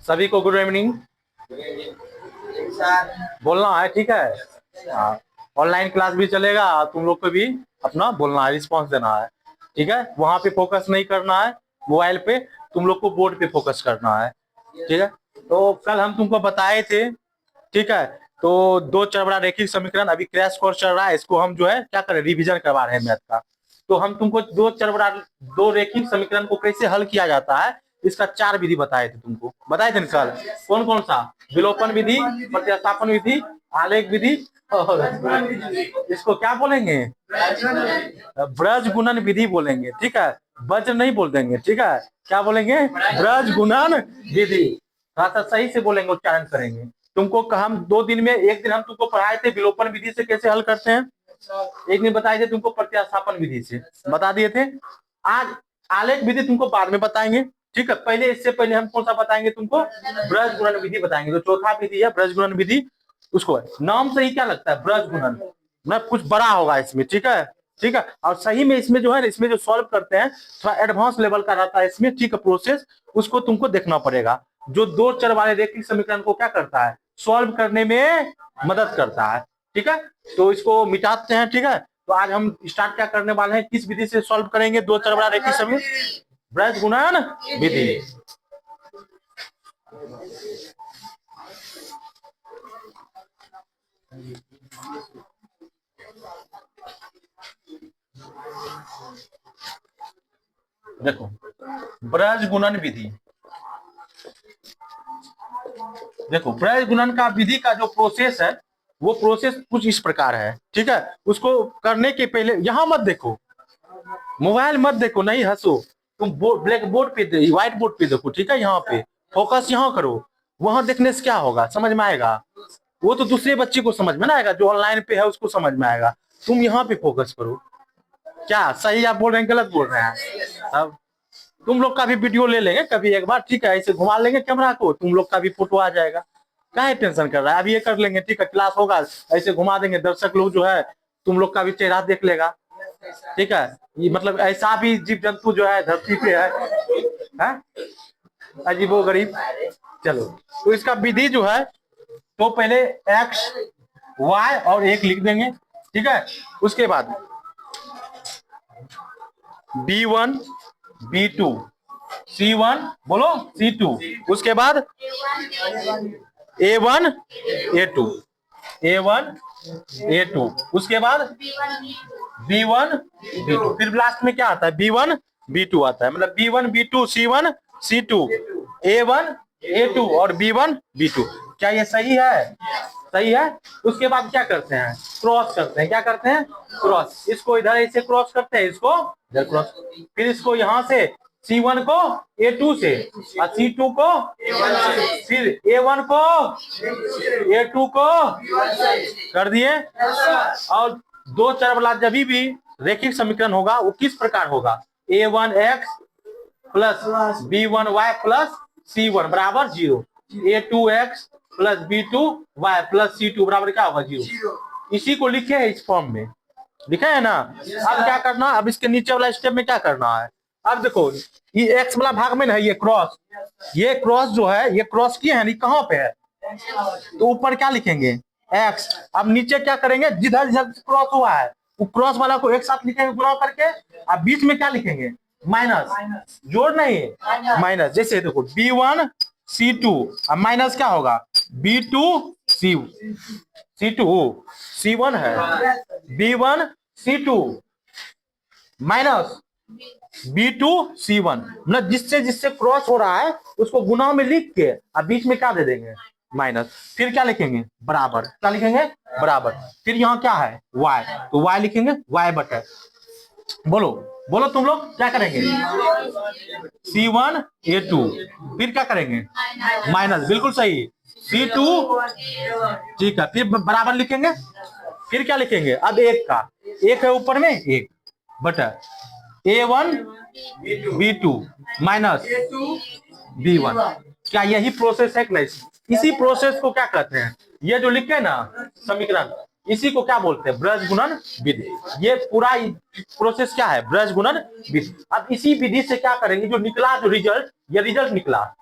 सभी को good evening बोलना है, ठीक है। हाँ, ऑनलाइन क्लास भी चलेगा, तुम लोग को भी अपना बोलना है, रिस्पॉन्स देना है, ठीक है। वहां पे फोकस नहीं करना है मोबाइल पे, तुम लोग को बोर्ड पे फोकस करना है, ठीक है। तो कल हम तुमको बताए थे, ठीक है। तो दो चरबरा रेखिक समीकरण अभी क्रैश कोर्स चल रहा है, इसको हम जो है क्या करें, रिवीजन करवा रहे हैं मैथ का। तो हम तुमको दो रेखिक समीकरण को कैसे हल किया जाता है, इसका 4 विधि बताए थे, तुमको बताए थे कल। कौन कौन सा? विलोपन विधि, प्रतिस्थापन विधि, आलेख विधि, और इसको क्या बोलेंगे, ब्रज गुणन विधि बोलेंगे, ठीक है। वज्र नहीं बोल देंगे, ठीक है। क्या बोलेंगे? ब्रज गुणन विधि। थोड़ा सा सही से बोलेंगे, उच्चारण करेंगे। तुमको हम 2 दिन में, एक दिन हम तुमको पढ़ाए थे विलोपन विधि से कैसे हल करते हैं, एक दिन बताए थे तुमको प्रतिस्थापन विधि से बता दिए थे। आज आलेख विधि तुमको बाद में बताएंगे, ठीक है। पहले इससे पहले हम कौन सा बताएंगे तुमको, ब्रज गुणन विधि बताएंगे। जो चौथा विधि है ब्रज गुणन विधि, उसको नाम से ही क्या लगता है, ब्रज गुणन, ना कुछ बड़ा होगा इसमें, ठीक है, ठीक है। और सही में इसमें जो है, इसमें जो सॉल्व करते हैं थोड़ा एडवांस लेवल का रहता है इसमें, ठीक है, प्रोसेस उसको तुमको देखना पड़ेगा। जो दो चर वाले रेखिक समीकरण को क्या करता है, सॉल्व करने में मदद करता है, ठीक है। तो इसको मिटाते हैं, ठीक है। तो आज हम स्टार्ट क्या करने वाले हैं, किस विधि से सॉल्व करेंगे दो चर वाला रेखिक समीकरण, ब्रज गुणन विधि। देखो ब्रज गुणन विधि, देखो ब्रज गुणन का विधि का जो प्रोसेस है, वो प्रोसेस कुछ इस प्रकार है, ठीक है। उसको करने के पहले यहां मत देखो, मोबाइल मत देखो, नहीं हंसो, तुम ब्लैक बोर्ड पे, व्हाइट बोर्ड पे देखो, ठीक है। यहाँ पे फोकस यहाँ करो, वहां देखने से क्या होगा, समझ में आएगा। वो तो दूसरे बच्चे को समझ में ना आएगा, जो ऑनलाइन पे है उसको समझ में आएगा। तुम यहाँ पे फोकस करो। क्या सही आप बोल रहे हैं, गलत बोल रहे हैं? अब तुम लोग का भी वीडियो ले लेंगे कभी एक बार, ठीक है। ऐसे घुमा लेंगे कैमरा को, तुम लोग का भी फोटो आ जाएगा। काहे टेंशन कर रहा है, अब ये कर लेंगे, ठीक है। क्लास होगा, ऐसे घुमा देंगे, दर्शक लोग जो है तुम लोग का भी चेहरा देख लेगा, ठीक है। ये मतलब ऐसा भी जीव जंतु जो है धरती पे है? अजीबो गरीब। चलो, तो इसका विधि जो है, तो पहले एक्स वाई और 1 लिख देंगे, ठीक है। उसके बाद B1 B2 C1 बोलो C2, उसके बाद A1 A2 A1 A2, उसके बाद B1 B2, फिर लास्ट में क्या आता है, B1 B2 आता है। मतलब B1 B2 C1 C2 A1 A2 और B1 B2। क्या ये सही है? सही है। उसके बाद क्या करते हैं, क्रॉस करते हैं। क्या करते हैं? क्रॉस। इसको इधर ऐसे क्रॉस करते हैं, इसको इधर क्रॉस, फिर इसको यहां से C1 को A2 से और C2 को फिर A1 को A2 को कर दिए। और दो चर वाला जब भी रेखिक समीकरण होगा वो किस प्रकार होगा, A1x plus B1y plus C1 बराबर 0, A2x plus B2y plus C2 बराबर क्या होगा, 0। इसी को लिखे है इस फॉर्म में, लिखा है ना। अब क्या करना, अब इसके नीचे वाला स्टेप में क्या करना है, अब देखो ये एक्स वाला भाग में ना, ये क्रॉस, ये क्रॉस जो है, ये क्रॉस किए हैं, कहाँ पे है, तो ऊपर क्या लिखेंगे, एक्स। अब नीचे क्या करेंगे, जिधर जिधर क्रॉस हुआ है वो क्रॉस वाला को एक साथ लिखेंगे गुणा करके, अब बीच में क्या लिखेंगे, माइनस, जोड़ नहीं माइनस। जैसे देखो B1 C2, अब माइनस क्या होगा, B2 C2 C1 है, B1 C2 minus B2 C1, मतलब जिससे जिससे क्रॉस हो रहा है उसको गुना में लिख के अब बीच में क्या दे देंगे, माइनस। फिर क्या लिखेंगे, बराबर। क्या लिखेंगे, बराबर। फिर यहाँ क्या है, y, तो y लिखेंगे y बटे, बोलो बोलो तुम लोग क्या करेंगे, C1 A2, फिर क्या करेंगे, माइनस, बिल्कुल सही, C2, ठीक है। फिर बराबर लिखेंगे, फिर क्या लिखेंगे, अब एक का एक है ऊपर में, एक बटा A1 B2 माइनस B1। क्या यही प्रोसेस है कि नहीं? इसी प्रोसेस को क्या कहते हैं, ये जो लिखे ना समीकरण, इसी को क्या बोलते हैं, ब्रज गुणन विधि। ये पूरा प्रोसेस क्या है, ब्रज गुणन विधि। अब इसी विधि से क्या करेंगे, जो निकला जो रिजल्ट, ये रिजल्ट निकला,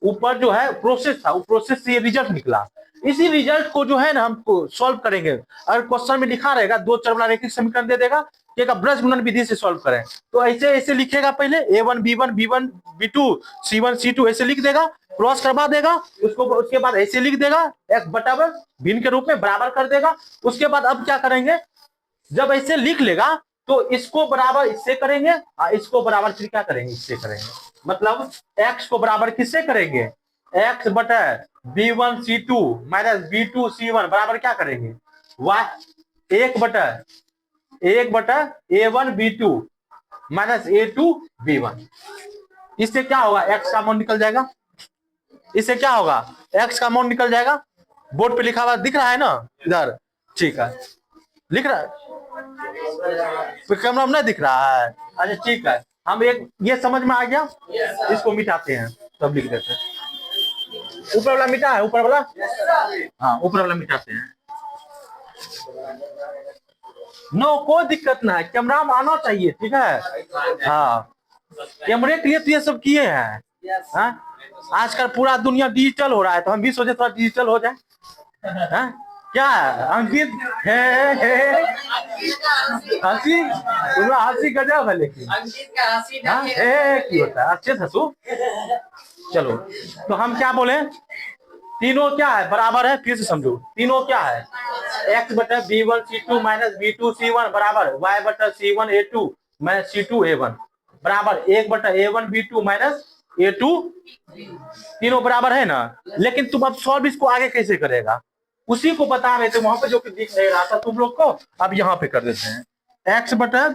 ऊपर जो है प्रोसेस था, वो प्रोसेस से ये रिजल्ट निकला। इसी रिजल्ट को जो है ना हमको सॉल्व करेंगे। अगर क्वेश्चन में लिखा रहेगा दो चर वाला रैखिक समीकरण दे देगा कि ब्रज गुणन विधि से सॉल्व करें, तो ऐसे ऐसे लिखेगा, पहले a1 b1 b1 b2 c1 c2 ऐसे लिख देगा, क्रॉस करवा देगा उसको, उसके बाद ऐसे लिख देगा x बराबर भिन्न के रूप में बराबर कर देगा। उसके बाद अब क्या करेंगे, जब ऐसे लिख लेगा तो इसको बराबर इससे करेंगे, इसको बराबर फिर क्या करेंगे, इससे करेंगे। मतलब x को बराबर किससे करेंगे, x बटा b1 c2 minus b2 c1 बराबर क्या करेंगे, y एक बटा a1 b2 minus a2 b1। इससे क्या होगा, x का अमाउंट निकल जाएगा। इससे क्या होगा, x का अमाउंट निकल जाएगा। बोर्ड पे लिखा हुआ दिख रहा है ना इधर, ठीक है, लिख रहा है, कैमरा में नहीं दिख रहा है, अच्छा ठीक है। हम एक ये समझ में आ गया, इसको मिटाते हैं तब लिख देते हैं। ऊपर वाला मिटा है, ऊपर वाला, हाँ ऊपर वाला मिटाते हैं। नो कोई दिक्कत ना है, कैमरा में आना चाहिए, ठीक है। हाँ कैमरे के लिए तो ये सब किए हैं। हाँ आजकल पूरा दुनिया डिजिटल हो रहा है, तो हम भी सोचे थोड़ा डिजिटल हो जाए। हाँ क्या अंकित है हंसी, तुम्हारा हंसी गजब है, लेकिन हाँ की होता है, अच्छे से हंसो। चलो तो हम क्या बोले, तीनों क्या है, बराबर है, फिर से समझो, तीनों क्या है, x बटा b1 c2 minus b2 c1 बराबर y बटा c1 a2 minus c2 a1 बराबर 1 बटा a1 b2 माइनस a2, तीनों बराबर है ना। लेकिन तुम अब सॉल्व इसको आगे कैसे करेगा, उसी को बता रहे थे वहां पे जो कि दिख नहीं रहा था तुम लोग को, अब यहाँ पे कर देते हैं। x बटा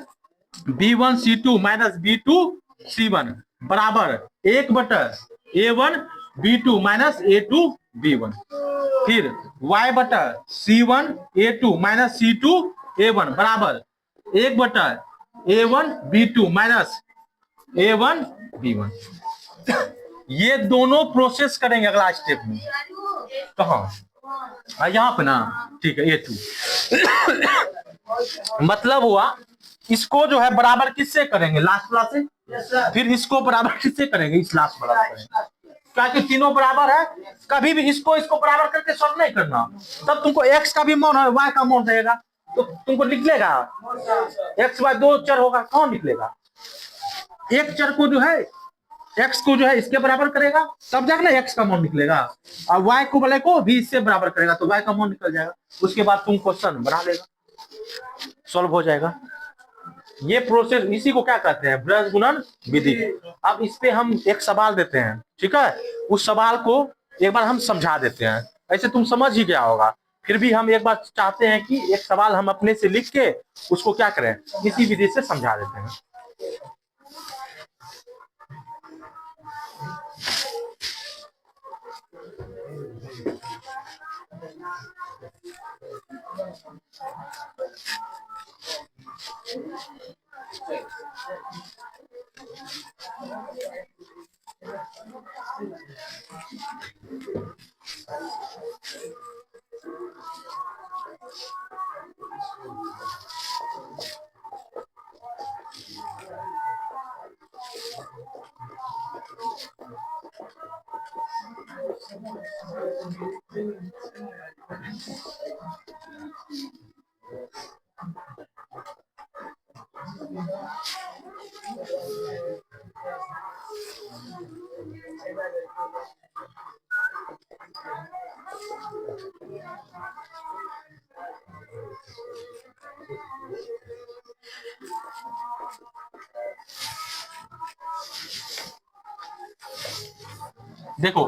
b1 c2 minus b2 c1 बराबर 1 बटा a1 b2 minus a2 b1, फिर y बटा c1 a2 minus c2 a1 बराबर 1 बटा a1 b2 minus a1 b1। ये दोनों प्रोसेस करेंगे अगला स्टेप में, कहाँ, यहाँ पे ना, ठीक है a2। मतलब हुआ इसको जो है बराबर किससे करेंगे, लास्ट वाला से, फिर इसको बराबर किससे करेंगे, इस लास्ट वाला से, क्योंकि तीनों बराबर है। कभी भी इसको बराबर करके सॉल्व नहीं करना, तब तुमको x का भी मान है, y का मान रहेगा, तो तुमको निकलेगा x y दो चर होगा, कौन निकलेगा, एक चर को जो है x को जो है इसके बराबर करेगा, तब जाकर ना x का मान निकलेगा, और y को वाले को भी इससे बराबर करेगा तो y का मान निकल जाएगा। उसके बाद तुम क्वेश्चन बना लेगा, सॉल्व हो जाएगा। ये प्रोसेस, इसी को क्या कहते हैं, ब्रज गुणन विधि। अब इस पे हम एक सवाल देते हैं, ठीक है, उस सवाल को एक बार हम समझा देते हैं, ऐसे तुम समझ ही गया होगा, फिर भी हम एक बार चाहते हैं कि एक सवाल हम अपने से लिख के उसको क्या करें, इसी विधि से समझा देते हैं। देखो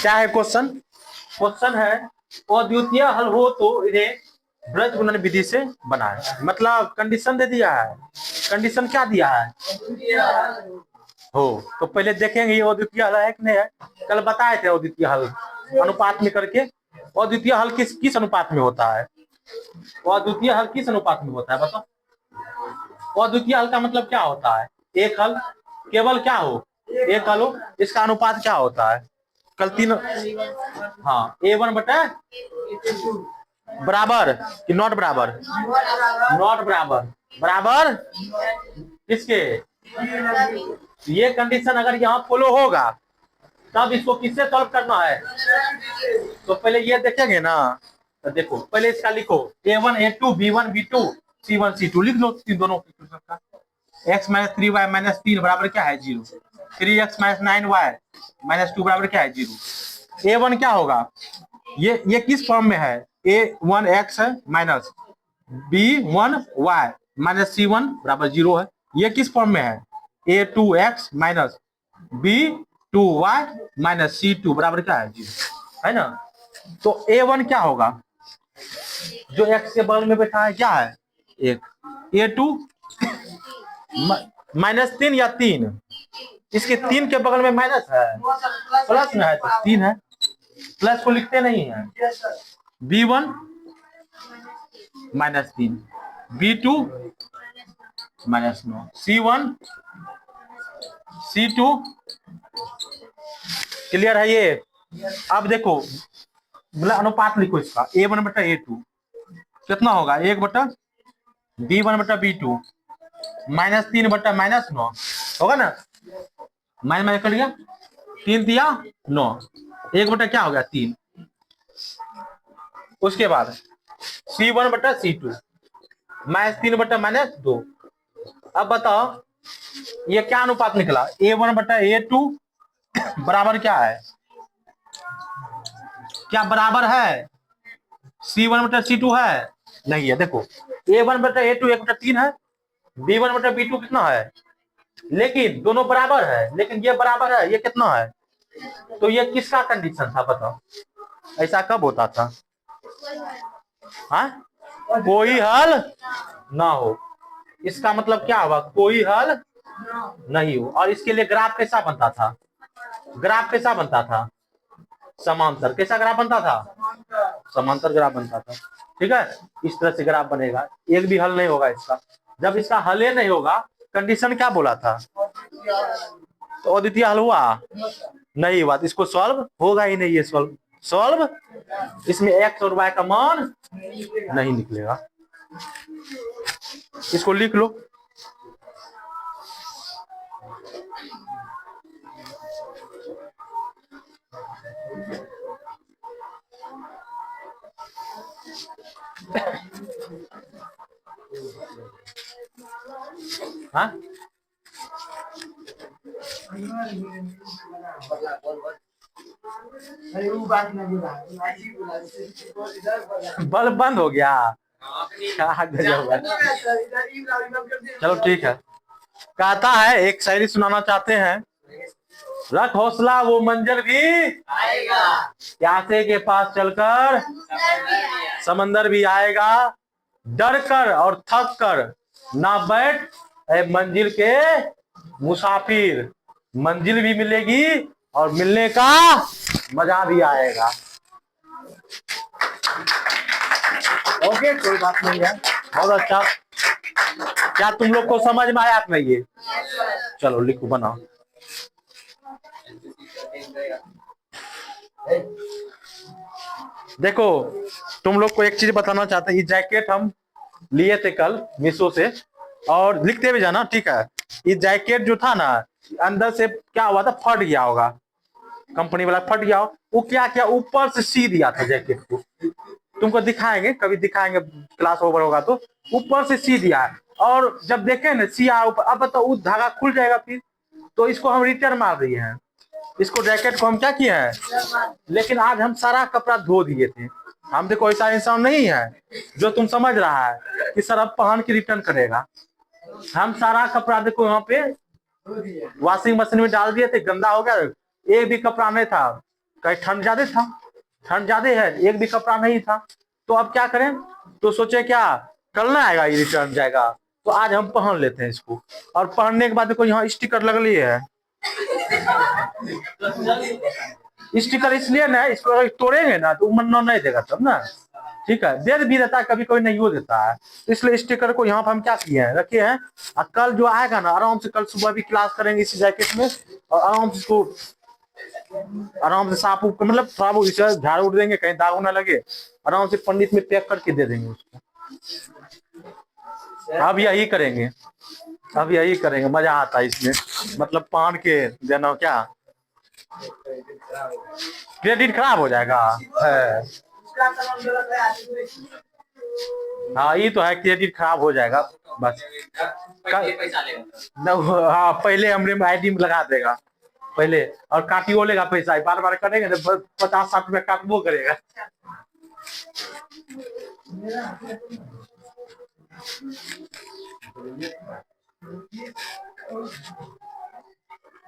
क्या है क्वेश्चन, क्वेश्चन है अद्वितीय हल हो तो इन्हें ब्रज गुणन विधि से बनाए, मतलब कंडीशन दे दिया है। कंडीशन क्या दिया है, हो तो पहले देखेंगे ये अद्वितीय हल है कि नहीं है। कल बताए थे अद्वितीय हल अनुपात में करके, अद्वितीय हल किस अनुपात में होता है, अद्वितीय हल किस अनुपात में होता है बताओ। अद्वितीय हल का मतलब क्या होता है, एक हल केवल क्या हो, एक हल हो, इसका अनुपात क्या होता है, कल तीन, हाँ a1 बटा बराबर कि नॉट बराबर? नॉट बराबर। बराबर किसके? ये कंडीशन अगर यहाँ फॉलो होगा तब इसको किससे सॉल्व करना है? तो पहले ये देखेंगे ना, तो देखो पहले इसका लिखो a1 a2 b1 b2 c1 c2 लिख लो तीन दोनों का। x माइनस 3y माइनस 3 बराबर क्या है 0। 3x माइनस 9y माइनस 2 बराबर क्या है 0। a1 क्या होगा? ये किस फॉर्म में है? a1x है माइनस b1y माइनस c1 बराबर 0 है। ये किस फॉर्म में है? a2x minus b2y minus c2 बराबर क्या है 0, है ना। तो a1 क्या होगा? जो x के बगल में बैठा है क्या है? एक। a2 माइनस 3 या 3, इसके 3 के बगल में माइनस है, प्लस में है तो 3 है, प्लस को लिखते नहीं है। b1 minus 3 b2 minus 9 c1 c2 clear है ये। अब देखो मतलब अनुपात लिखो इसका a1 बटा a2 कितना होगा 1 बटा b1 बटा b2 माइनस 3 बटा माइनस 9 होगा ना। माइनस माइनस कर गया 3 दिया 9, 1 बटा क्या हो गया 3। उसके बाद c1 बटा c2 माइनस 3 बटा माइनस 2। अब बताओ ये क्या अनुपात निकला? a1 बटा a2 बराबर क्या है? क्या बराबर है c1 बटा c2 है? नहीं है। देखो a1 बटा a2 1 बटा 3 है, b1 बटा b2 कितना है, लेकिन दोनों बराबर है, लेकिन ये बराबर है, ये कितना है। तो ये किसका कंडीशन था बताओ? ऐसा कब होता था? हाँ कोई हल ना हो, इसका मतलब क्या हुआ? कोई हल नहीं हो। और इसके लिए ग्राफ कैसा बनता था? ग्राफ कैसा बनता था? समांतर। कैसा ग्राफ बनता था? समांतर ग्राफ बनता था। ठीक है, इस तरह से ग्राफ बनेगा, एक भी हल नहीं होगा इसका। जब इसका हल नहीं होगा, कंडीशन क्या बोला था? तो अद्वितीय हल हुआ नहीं हुआ, इसको सॉल्व होगा ही नहीं। ये सॉल्व इसमें x और y का मान नहीं निकलेगा। इसको लिख लो। हाँ बल्ब बंद हो गया, क्या गजब है। चलो ठीक है। कहता है एक शायरी सुनाना चाहते हैं। रख हौसला वो मंजर भी आएगा, प्यासे के पास चलकर समंदर भी आएगा, डर कर और थक कर ना बैठ ए मंजिल के मुसाफिर, मंजिल भी मिलेगी और मिलने का मजा भी आएगा। ओके कोई बात नहीं है, बहुत अच्छा। क्या तुम लोग को समझ में आया नहीं ये? चलो लिखो बनाओ। देखो तुम लोग को एक चीज बताना चाहते हैं, ये जैकेट हम लिए थे कल मीशो से, और लिखते भी जाना ठीक है। ये जैकेट जो था ना, अंदर से क्या हुआ था, फट गया होगा, कंपनी वाला फट गया हो। वो क्या क्या ऊपर से सी दिया था जैकेट को, तुमको दिखाएंगे कभी, दिखाएंगे क्लास ओवर होगा तो। ऊपर से सी दिया है, और जब देखे ना सिया ऊपर, अब बताओ वो धागा खुल जाएगा फिर, तो इसको हम रिटर्न मार दिए हैं। इसको जैकेट को हम क्या किए हैं, लेकिन आज हम सारा कपड़ा धो दिए थे। हम देखो ऐसा इंसान नहीं है जो तुम समझ रहा है कि सर अब पहन के रिटर्न करेगा। हम सारा कपड़ा देखो यहाँ पे वॉशिंग मशीन में डाल दिए थे, गंदा हो गया, एक भी कपड़ा नहीं था। कहीं ठंड ज्यादा था, ठंड ज्यादा है, एक भी कपड़ा नहीं था। तो अब क्या करें, तो सोचे क्या कल ना आएगा ये रिटर्न जाएगा, तो आज हम पहन लेते हैं इसको। और पहनने के बाद देखो यहाँ स्टिकर लग ली है। स्टिकर इसलिए ना, इसको अगर तोड़ेंगे ना तो मन्ना नहीं देगा तब ना, ठीक है। दे भी देता है कभी कोई नहीं हो देता है, इसलिए स्टिकर को यहाँ पर हम क्या किए हैं, रखे हैं। और कल जो आएगा ना आराम से, कल सुबह भी क्लास करेंगे इसी जैकेट में, और आराम से इसको आराम से साफ मतलब थोड़ा बहुत इसे झाड़ उड़ देंगे, कहीं दाग ना लगे, आराम से पंडित में पैक करके दे देंगे उसको। अब यही करेंगे, अब यही करेंगे, मजा आता है इसमें, मतलब पान के देना क्या, क्रेडिट खराब हो जाएगा है। हाँ ये तो है, क्रेडिट खराब हो जाएगा बस। हाँ पहले हमने आईडी में लगा देगा पहले, और काटियो लेगा पैसा, बार बार करेंगे तो 50-60 रुपया काटबो करेगा।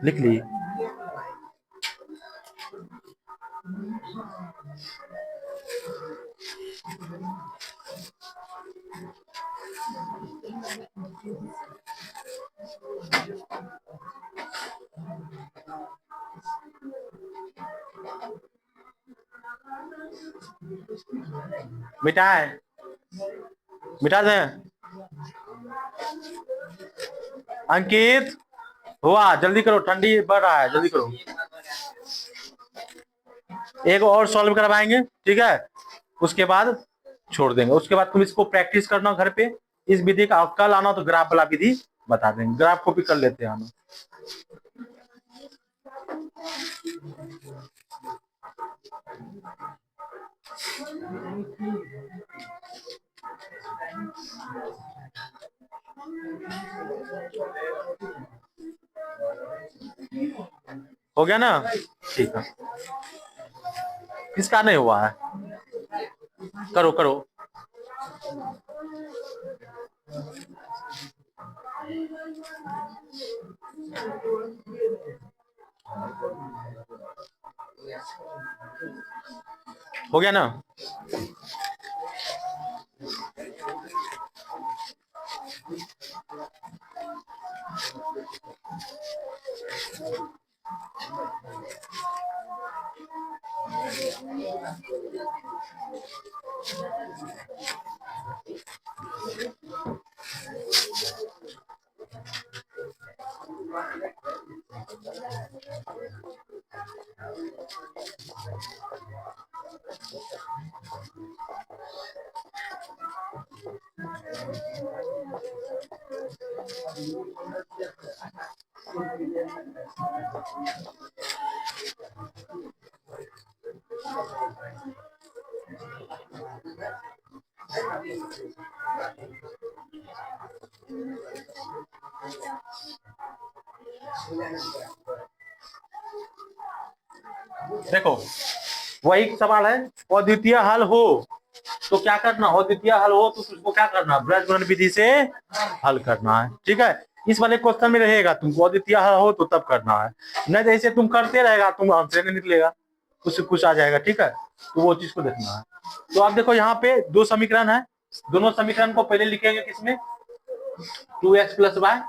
लिख ली। मिटाए, मिटा दे। अंकित हुआ, जल्दी करो, ठंडी बढ़ रहा है, जल्दी करो। एक और सॉल्व करवाएंगे, ठीक है, उसके बाद छोड़ देंगे। उसके बाद तुम इसको प्रैक्टिस करना घर पे, इस विधि का। कल आना तो ग्राफ वाला विधि बता देंगे, ग्राफ को भी कर लेते हैं हम। हो गया ना, ठीक है। किसका नहीं हुआ है, करो करो। हो गया ना, देखो वही सवाल है, अद्वितीय हल हो तो क्या करना, अद्वितीय हल हो तो उसको क्या करना, ब्रजगुणन विधि से हल करना है, ठीक है। इस वाले क्वेश्चन में रहेगा, तुमको अद्वितीय हल हो तो तब करना है, नहीं तो ऐसे तुम करते रहेगा, तुम आंसर नहीं निकलेगा, कुछ कुछ आ जाएगा, ठीक है। तो वो चीज को देखना है। तो आप देखो यहाँ पे दो समीकरण है, दोनों समीकरण को पहले लिखेंगे किसमें, 2x प्लस वाई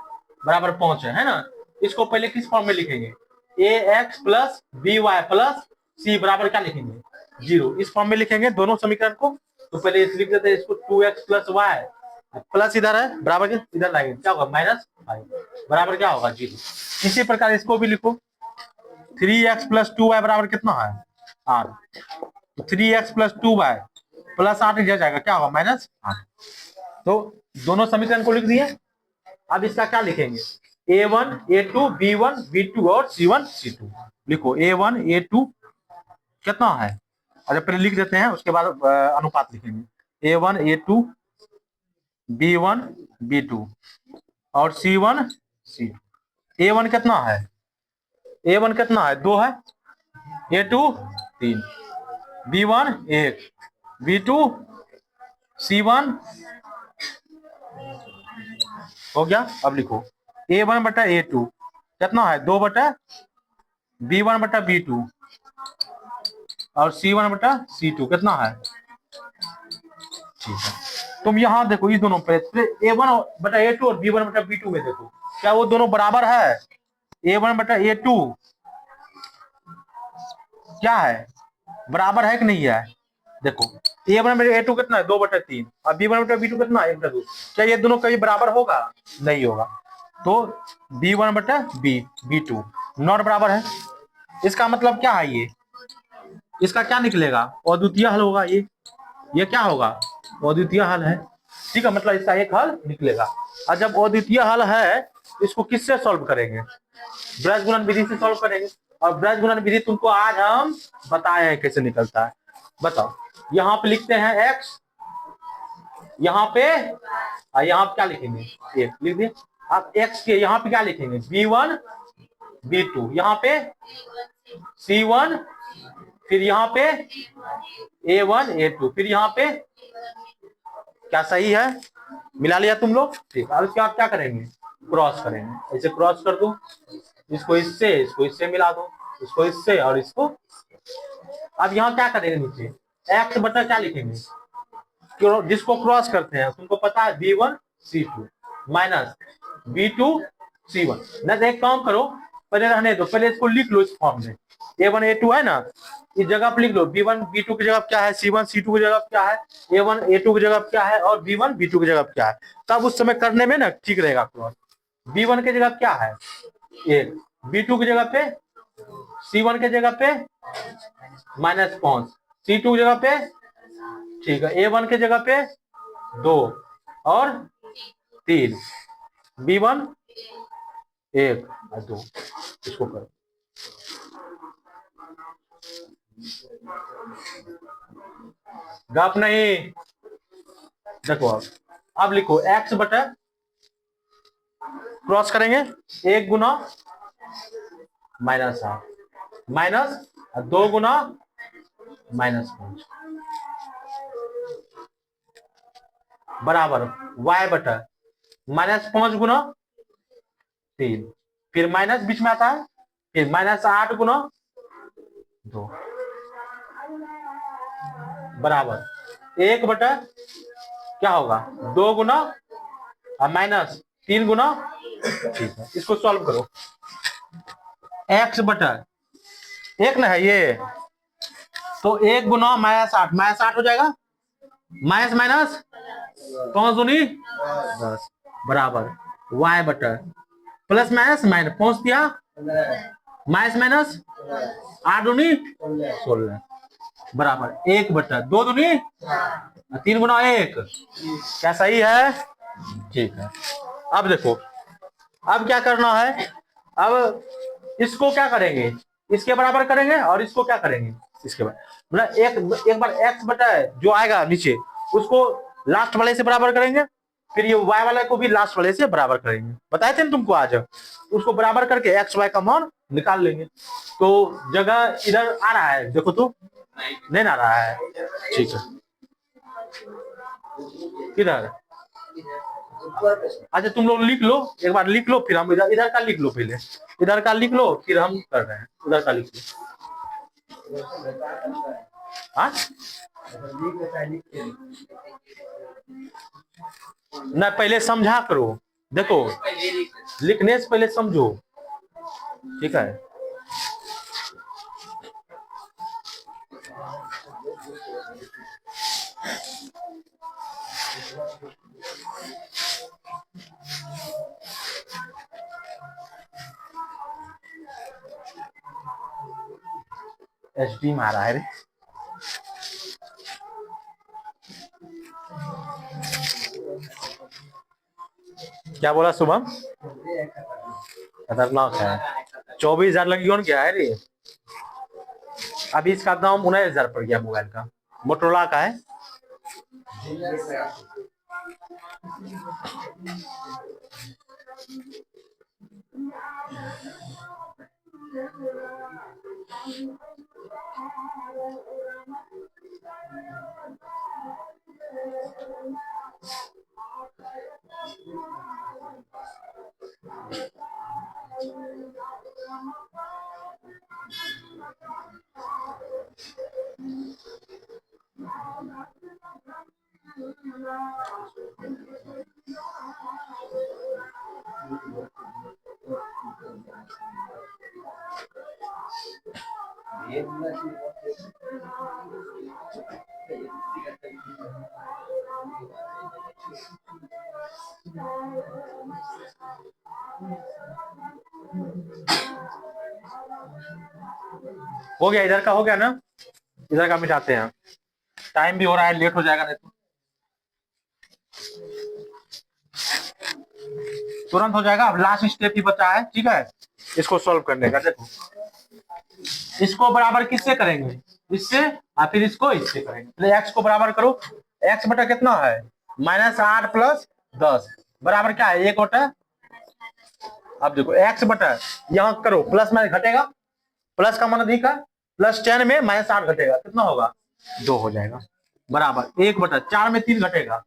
बराबर 5 है ना। इसको पहले किस फॉर्म में लिखेंगे, ax plus B Y plus C बराबर क्या लिखेंगे, 0, इस फॉर्म में लिखेंगे दोनों समीकरण को। तो पहले इस लिख देते हैं इसको, 2x प्लस वाई प्लस इधर है बराबर के इधर लाएंगे, क्या होगा -5 बराबर क्या होगा 0। इसी प्रकार इसको भी लिखो, 3x प्लस 2y बराबर कितना है 8, 3x प्लस 2y प्लस 8 इधर जाएगा, क्या होगा -8। तो दोनों समीकरण को लिख दिए। अब इसका क्या लिखेंगे, a1 a2 b1 b2 और c1 c2 लिखो। a1 a2 कितना है, अच्छा पहले लिख देते हैं, उसके बाद अनुपात लिखेंगे। a1 a2 b1 b2 और c1 c2। a1 कितना है, a1 कितना है 2 है, a2 3, b1 1, b2 c1 हो गया। अब लिखो a1 बटा a2 कितना है 2 बटा b1 बटा b2 और c1 बटा c2 कितना है, ठीक है। तुम यहाँ देखो इस दोनों पे a1 बटा a2 और b1 बटा b2 में देखो क्या वो दोनों बराबर है, a1 बटा a2 क्या है बराबर है कि नहीं है, देखो a1 बटा a2 कितना है 2 बटा 3 और b1 बटा b2 कितना है 1 बटा 2, क्या ये दोनों कभी बराबर होगा, नहीं होगा। तो b1 बटा b b2 नॉट बराबर है, इसका मतलब क्या है ये, इसका क्या निकलेगा, अद्वितीय हल होगा ये क्या होगा, अद्वितीय हल है। ठीक है, मतलब इसका एक हल निकलेगा। और जब अद्वितीय हल है, इसको किससे सॉल्व करेंगे, ब्रज गुणन विधि से सॉल्व करेंगे। और ब्रज गुणन विधि तुमको आज हम बताए हैं कैसे निकलता है। बताओ, यहाँ पे लिखते हैं एक्स, यहाँ पे और यहाँ पे क्या लिखेंगे, एक लिख दिए। आप एक्स के यहाँ पे क्या लिखेंगे, b1 b2, यहाँ पे c1, फिर यहाँ पे a1 a2, फिर यहाँ पे क्या सही है, मिला लिया तुम लोग। ठीक, अब इसके बाद क्या करेंगे, क्रॉस करेंगे, ऐसे क्रॉस कर दो, इसको इससे मिला दो, इसको इससे और इसको। अब यहाँ क्या करेंगे, नीचे एक्स बटा क्या लिखेंगे, जिसको क्रॉस करते हैं तुमको पता है b1 c2 minus b2 c1। ना एक काम करो, पहले रहने दो, पहले इसको लिख लो इस फॉर्म में, a1 a2 है ना, इस जगह पर लिख लो b1 b2 की जगह क्या है, c1 c2 की जगह क्या है, a1 a2 की जगह क्या है, और b1 b2 की जगह क्या है। तब उस समय करने में ना ठीक रहेगा क्रॉस। b1 की जगह क्या है एक, b2 की जगह पे, c1 की जगह पे -5, c2 की जगह पे, ठीक है, a1 की जगह पे 2 और 3, b1 1 और 2, इसको करो। गप नहीं, देखो अब लिखो x बटा, क्रॉस करेंगे, 1 गुना -8 माइनस 2 गुना -5 बराबर y बटा -5 गुना 3, फिर माइनस बीच में आता है, फिर -8 गुना 2 बराबर 1 बटा क्या होगा 2 गुना -3 गुना। ठीक है, इसको सॉल्व करो, x बटा 1 ना है ये, तो 1 गुना -8 हो जाएगा, माइनस माइनस 5 दूनी 10 बराबर y बटा प्लस माइनस माइनस पहुंच दिया, माइनस माइनस 8 दूनी 16 बराबर 1 बटा 2 दूनी 3 गुना 1, क्या सही है। ठीक है, अब देखो, अब क्या करना है, अब इसको क्या करेंगे, इसके बराबर करेंगे, और इसको क्या करेंगे, इसके बराबर, मतलब एक बार x बटा जो आएगा नीचे उसको लास्ट वाले से बराबर करेंगे, फिर ये y वाले को भी लास्ट वाले से बराबर करेंगे, बताए थे ना तुमको आज, उसको बराबर करके x y का मान निकाल लेंगे। तो जगह इधर आ रहा है, देखो तो नहीं आ रहा है, ठीक है, किधर, अच्छा तुम लोग लिख लो, एक बार लिख लो, फिर हम इधर का लिख लो, पहले इधर का लिख लो, फिर हम कर रहे हैं, उधर का लिख लो। हाँ ना, पहले समझा करो, देखो लिखने से पहले समझो, ठीक है। एचडी में आ रहा है रे, क्या बोला शुभम, खतरनाक है, 24,000 लगी कौन क्या है रे, अभी इसका दाम 19,000 पड़ गया मोबाइल का, मोटरोला का है। हो गया, इधर का हो गया ना, इधर का मिटाते हैं। टाइम भी हो रहा है, लेट हो जाएगा नहीं तो। तुरंत हो जाएगा। अब लास्ट स्टेप ही बचा है, ठीक है, इसको सॉल्व करने का। देखो, इसको बराबर किससे करेंगे, इससे, और फिर इसको इससे करेंगे। पहले एक्स को बराबर करो। एक्स बटा कितना है, -8 + 10 बराबर क्या है, 1 बटा। अब देखो एक्स बटा, यहाँ करो प्लस में घटेगा, प्लस का मान अधिक है, +10 में -8 घटेगा, कितना होगा, 2 हो जाएगा। बराबर 1 बटा 4 में 3 घटेगा,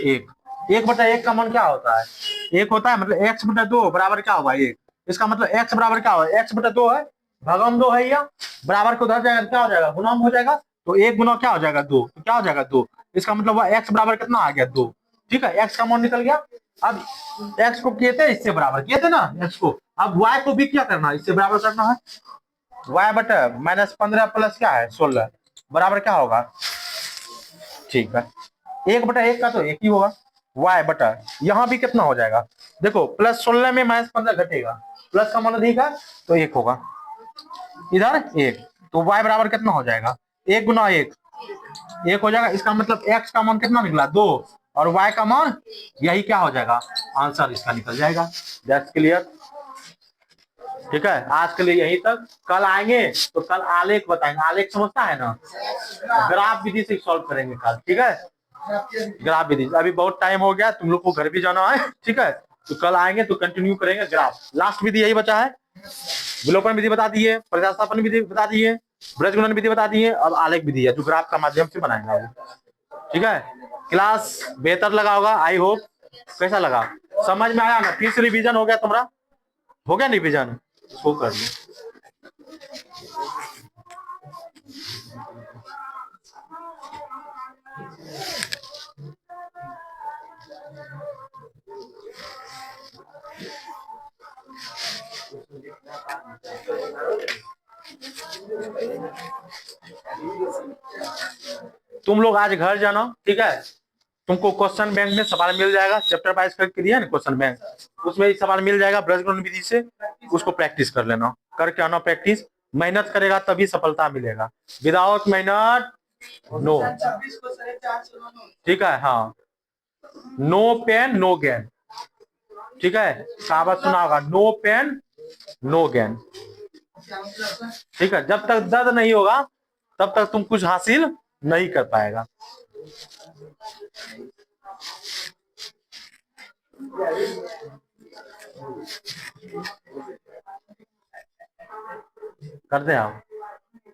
1। 1 बटा 1 का मान क्या होता है, 1 होता है, मतलब x बटा 2 बराबर क्या होगा, 1। इसका मतलब x बराबर क्या होगा, x बटा 2 है, भागम 2 है, या बराबर को उधर जाएगा, क्या हो जाएगा, गुना में हो जाएगा, तो 1 गुना क्या हो जाएगा, 2, तो क्या हो जाएगा, 2। इसका मतलब वह x बराबर कितना आ गया, 2। ठीक है, x का मान निकल गया। अब x को किए थे, इससे बराबर किए थे ना x को, अब y को भी क्या करना है, इससे बराबर करना है। y बटा -15 प्लस क्या है, 16 बराबर क्या होगा, ठीक है, 1 बटा 1 का तो 1 ही होगा। y बटा, यहाँ भी कितना हो जाएगा, देखो +16 में -15 घटेगा, प्लस का मान अधिक है तो 1 होगा, इधर 1, तो y बराबर कितना हो जाएगा, 1 गुना 1, 1 हो जाएगा। इसका मतलब x का मान कितना निकला, 2, और y का मान, यही क्या हो जाएगा, आंसर इसका निकल जाएगा। That's clear. ठीक है, आज के लिए यही तक। कल आएंगे तो कल आलेख बताएंगे, आलेख समझता है ना, ग्राफ विधि से सॉल्व करेंगे कल, ठीक है, ग्राफ विधि। अभी बहुत टाइम हो गया, तुम लोग को घर भी जाना है, ठीक है, तो कल आएंगे तो कंटिन्यू करेंगे ग्राफ। लास्ट विधि यही बचा है, विलोपन विधि बता दिए, प्रतिस्थापन विधि बता दिए, ब्रजगुणन विधि बता दिए, अब आलेख विधि है जो ग्राफ का माध्यम से बनाएंगे। ठीक है, क्लास बेहतर लगा होगा, आई होप। कैसा लगा, समझ में आया ना, फिर से रिवीजन हो गया तुम्हारा, हो गया रिवीजन, इसको कर लो। तुम लोग आज घर जाना, ठीक है, तुमको क्वेश्चन बैंक में सवाल मिल जाएगा, चैप्टर वाइज करके दिया ना क्वेश्चन बैंक, उसमें ही सवाल मिल जाएगा ब्रजगुणन विधि से, उसको प्रैक्टिस कर लेना, करके आना प्रैक्टिस। मेहनत करेगा तभी सफलता मिलेगा, विदाउट मेहनत नो। ठीक है, हाँ, नो पेन नो गेन, ठीक है, कहावत सुना होगा, नो पेन नो गेन। ठीक है, जब तक दर्द नहीं होगा तब तक तुम कुछ हासिल नहीं कर पाएगा। करते हैं आप।